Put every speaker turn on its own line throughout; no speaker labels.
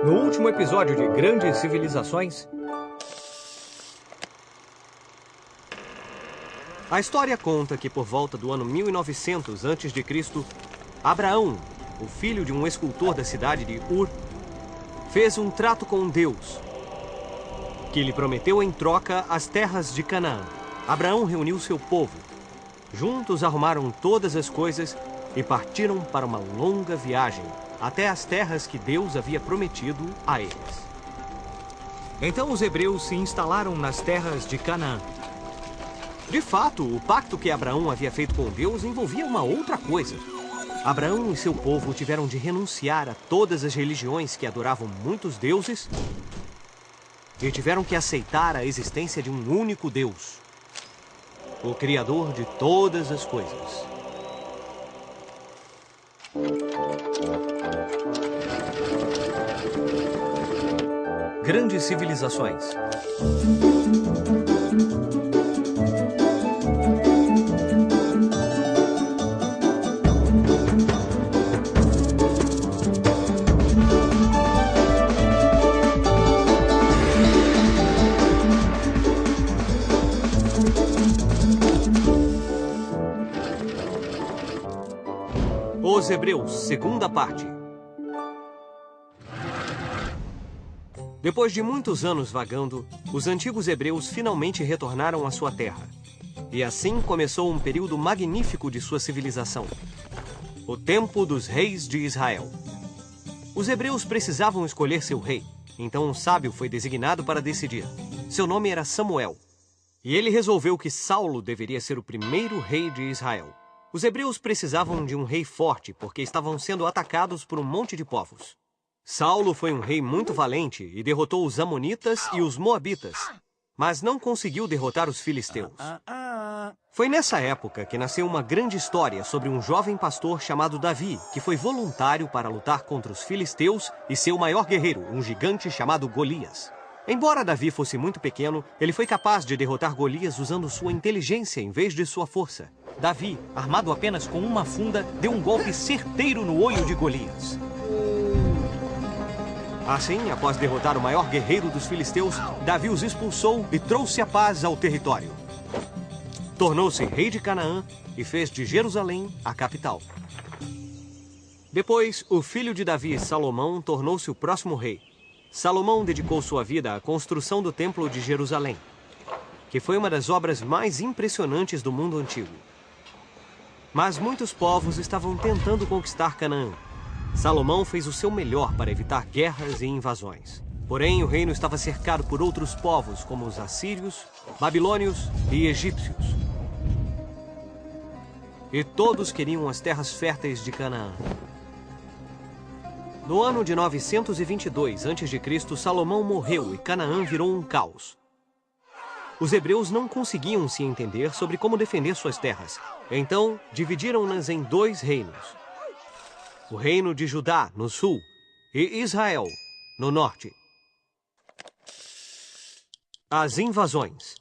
No último episódio de Grandes Civilizações,
a história conta que por volta do ano 1900 a.C., Abraão, o filho de um escultor da cidade de Ur, fez um trato com Deus, que lhe prometeu em troca as terras de Canaã. Abraão reuniu seu povo. Juntos arrumaram todas as coisas e partiram para uma longa viagem até as terras que Deus havia prometido a eles.
Então os hebreus se instalaram nas terras de Canaã.
De fato, o pacto que Abraão havia feito com Deus envolvia uma outra coisa. Abraão e seu povo tiveram de renunciar a todas as religiões que adoravam muitos deuses e tiveram que aceitar a existência de um único Deus, o Criador de todas as coisas.
Grandes Civilizações.
Os Hebreus, segunda parte. Depois de muitos anos vagando, os antigos hebreus finalmente retornaram à sua terra. E assim começou um período magnífico de sua civilização: o tempo dos reis de Israel. Os hebreus precisavam escolher seu rei, então um sábio foi designado para decidir. Seu nome era Samuel. E ele resolveu que Saulo deveria ser o primeiro rei de Israel. Os hebreus precisavam de um rei forte, porque estavam sendo atacados por um monte de povos. Saulo foi um rei muito valente e derrotou os amonitas e os moabitas, mas não conseguiu derrotar os filisteus. Foi nessa época que nasceu uma grande história sobre um jovem pastor chamado Davi, que foi voluntário para lutar contra os filisteus e seu maior guerreiro, um gigante chamado Golias. Embora Davi fosse muito pequeno, ele foi capaz de derrotar Golias usando sua inteligência em vez de sua força. Davi, armado apenas com uma funda, deu um golpe certeiro no olho de Golias. Assim, após derrotar o maior guerreiro dos filisteus, Davi os expulsou e trouxe a paz ao território. Tornou-se rei de Canaã e fez de Jerusalém a capital. Depois, o filho de Davi, Salomão, tornou-se o próximo rei. Salomão dedicou sua vida à construção do Templo de Jerusalém, que foi uma das obras mais impressionantes do mundo antigo. Mas muitos povos estavam tentando conquistar Canaã. Salomão fez o seu melhor para evitar guerras e invasões. Porém, o reino estava cercado por outros povos, como os assírios, babilônios e egípcios. E todos queriam as terras férteis de Canaã. No ano de 922 a.C., Salomão morreu e Canaã virou um caos. Os hebreus não conseguiam se entender sobre como defender suas terras. Então, dividiram-nas em dois reinos: o reino de Judá, no sul, e Israel, no norte. As invasões.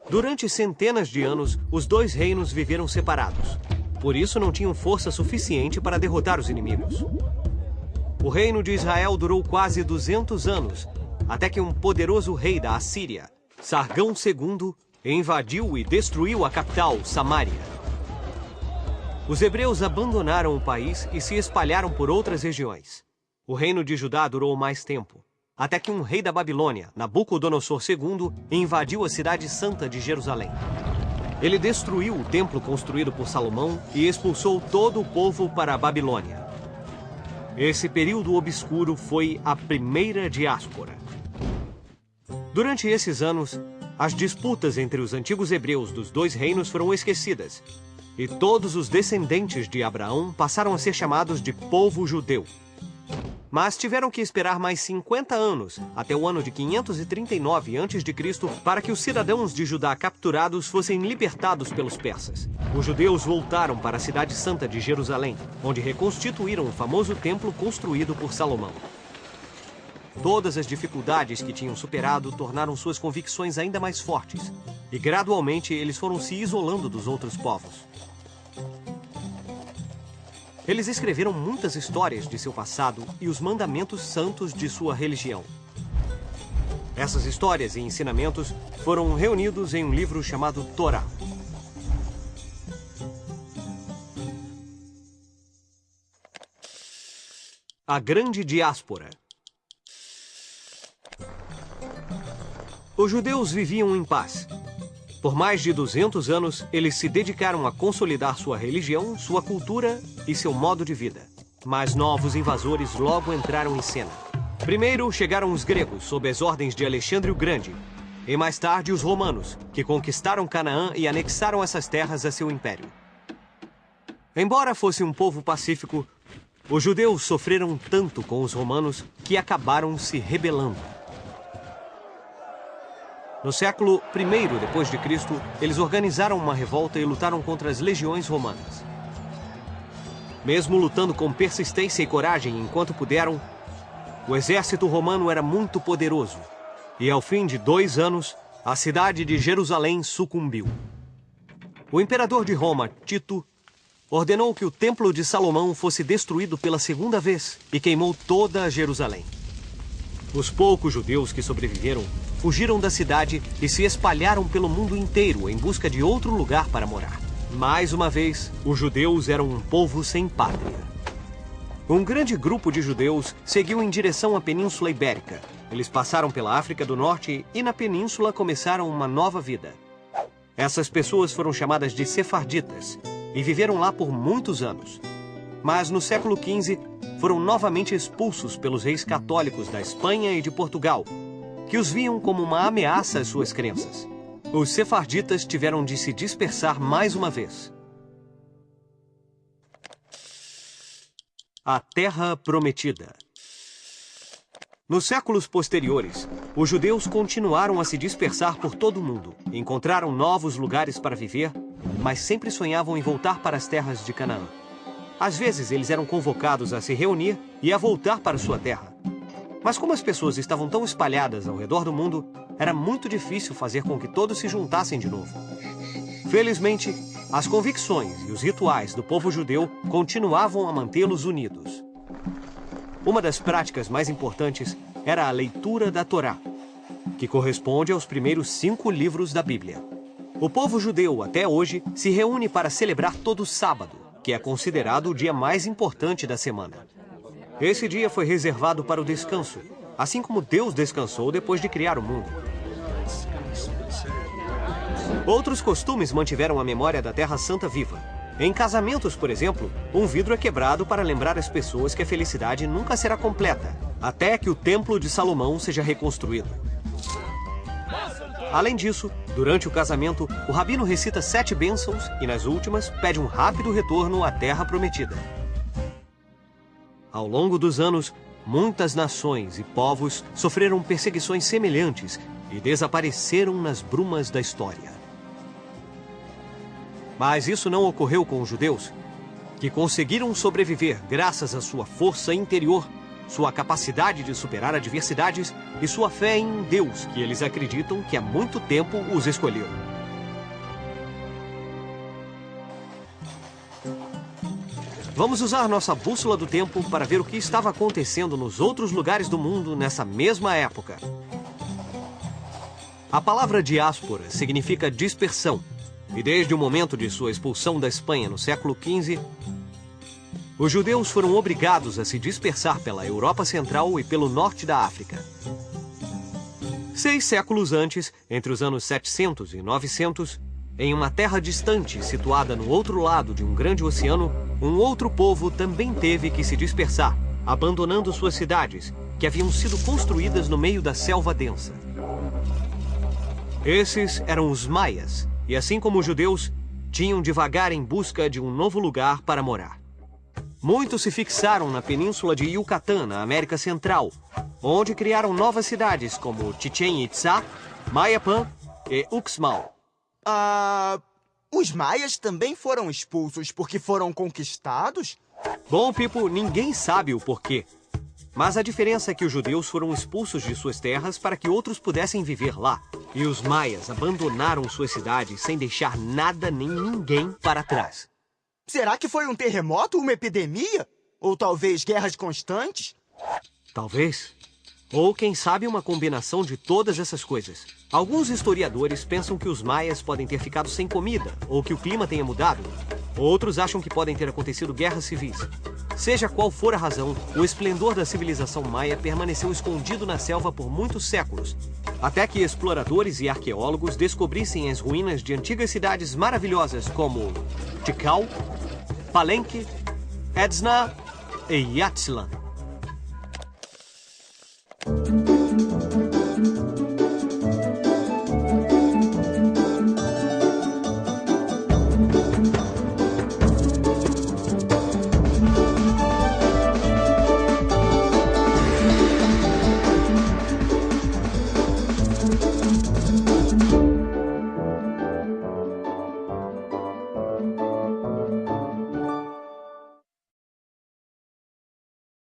Durante centenas de anos, os dois reinos viveram separados. Por isso, não tinham força suficiente para derrotar os inimigos. O reino de Israel durou quase 200 anos, até que um poderoso rei da Assíria, Sargão II, invadiu e destruiu a capital, Samaria. Os hebreus abandonaram o país e se espalharam por outras regiões. O reino de Judá durou mais tempo, até que um rei da Babilônia, Nabucodonosor II, invadiu a cidade santa de Jerusalém. Ele destruiu o templo construído por Salomão e expulsou todo o povo para a Babilônia. Esse período obscuro foi a primeira diáspora. Durante esses anos, as disputas entre os antigos hebreus dos dois reinos foram esquecidas, e todos os descendentes de Abraão passaram a ser chamados de povo judeu. Mas tiveram que esperar mais 50 anos, até o ano de 539 a.C., para que os cidadãos de Judá capturados fossem libertados pelos persas. Os judeus voltaram para a cidade santa de Jerusalém, onde reconstituíram o famoso templo construído por Salomão. Todas as dificuldades que tinham superado tornaram suas convicções ainda mais fortes, e gradualmente eles foram se isolando dos outros povos. Eles escreveram muitas histórias de seu passado e os mandamentos santos de sua religião. Essas histórias e ensinamentos foram reunidos em um livro chamado Torá. A Grande Diáspora. Os judeus viviam em paz. Por mais de 200 anos, eles se dedicaram a consolidar sua religião, sua cultura e seu modo de vida. Mas novos invasores logo entraram em cena. Primeiro chegaram os gregos, sob as ordens de Alexandre o Grande, e mais tarde os romanos, que conquistaram Canaã e anexaram essas terras a seu império. Embora fosse um povo pacífico, os judeus sofreram tanto com os romanos que acabaram se rebelando. No século I depois de Cristo, eles organizaram uma revolta e lutaram contra as legiões romanas. Mesmo lutando com persistência e coragem enquanto puderam, o exército romano era muito poderoso. E ao fim de 2 anos, a cidade de Jerusalém sucumbiu. O imperador de Roma, Tito, ordenou que o Templo de Salomão fosse destruído pela 2ª vez e queimou toda Jerusalém. Os poucos judeus que sobreviveram fugiram da cidade e se espalharam pelo mundo inteiro em busca de outro lugar para morar. Mais uma vez, os judeus eram um povo sem pátria. Um grande grupo de judeus seguiu em direção à Península Ibérica. Eles passaram pela África do Norte e na península começaram uma nova vida. Essas pessoas foram chamadas de sefarditas e viveram lá por muitos anos. Mas no século XV foram novamente expulsos pelos reis católicos da Espanha e de Portugal, que os viam como uma ameaça às suas crenças. Os sefarditas tiveram de se dispersar mais uma vez. A Terra Prometida. Nos séculos posteriores, os judeus continuaram a se dispersar por todo o mundo. Encontraram novos lugares para viver, mas sempre sonhavam em voltar para as terras de Canaã. Às vezes, eles eram convocados a se reunir e a voltar para sua terra. Mas como as pessoas estavam tão espalhadas ao redor do mundo, era muito difícil fazer com que todos se juntassem de novo. Felizmente, as convicções e os rituais do povo judeu continuavam a mantê-los unidos. Uma das práticas mais importantes era a leitura da Torá, que corresponde aos primeiros 5 livros da Bíblia. O povo judeu, até hoje, se reúne para celebrar todo sábado, que é considerado o dia mais importante da semana. Esse dia foi reservado para o descanso, assim como Deus descansou depois de criar o mundo. Outros costumes mantiveram a memória da Terra Santa viva. Em casamentos, por exemplo, um vidro é quebrado para lembrar as pessoas que a felicidade nunca será completa, até que o Templo de Salomão seja reconstruído. Além disso, durante o casamento, o rabino recita 7 bênçãos e, nas últimas, pede um rápido retorno à Terra Prometida. Ao longo dos anos, muitas nações e povos sofreram perseguições semelhantes e desapareceram nas brumas da história. Mas isso não ocorreu com os judeus, que conseguiram sobreviver graças à sua força interior, sua capacidade de superar adversidades e sua fé em um Deus que eles acreditam que há muito tempo os escolheu. Vamos usar nossa bússola do tempo para ver o que estava acontecendo nos outros lugares do mundo nessa mesma época. A palavra diáspora significa dispersão, e desde o momento de sua expulsão da Espanha no século XV, os judeus foram obrigados a se dispersar pela Europa Central e pelo norte da África. 6 séculos antes, entre os anos 700 e 900, em uma terra distante situada no outro lado de um grande oceano, um outro povo também teve que se dispersar, abandonando suas cidades, que haviam sido construídas no meio da selva densa. Esses eram os maias, e assim como os judeus, tinham de vagar em busca de um novo lugar para morar. Muitos se fixaram na península de Yucatán, na América Central, onde criaram novas cidades como Chichén Itzá, Mayapán e Uxmal.
Os maias também foram expulsos porque foram conquistados?
Bom, Pipo, ninguém sabe o porquê. Mas a diferença é que os judeus foram expulsos de suas terras para que outros pudessem viver lá. E os maias abandonaram suas cidades sem deixar nada nem ninguém para trás.
Será que foi um terremoto, uma epidemia? Ou talvez guerras constantes?
Talvez. Ou, quem sabe, uma combinação de todas essas coisas. Alguns historiadores pensam que os maias podem ter ficado sem comida, ou que o clima tenha mudado. Outros acham que podem ter acontecido guerras civis. Seja qual for a razão, o esplendor da civilização maia permaneceu escondido na selva por muitos séculos, até que exploradores e arqueólogos descobrissem as ruínas de antigas cidades maravilhosas como Tikal, Palenque, Edzna e Yatzlan.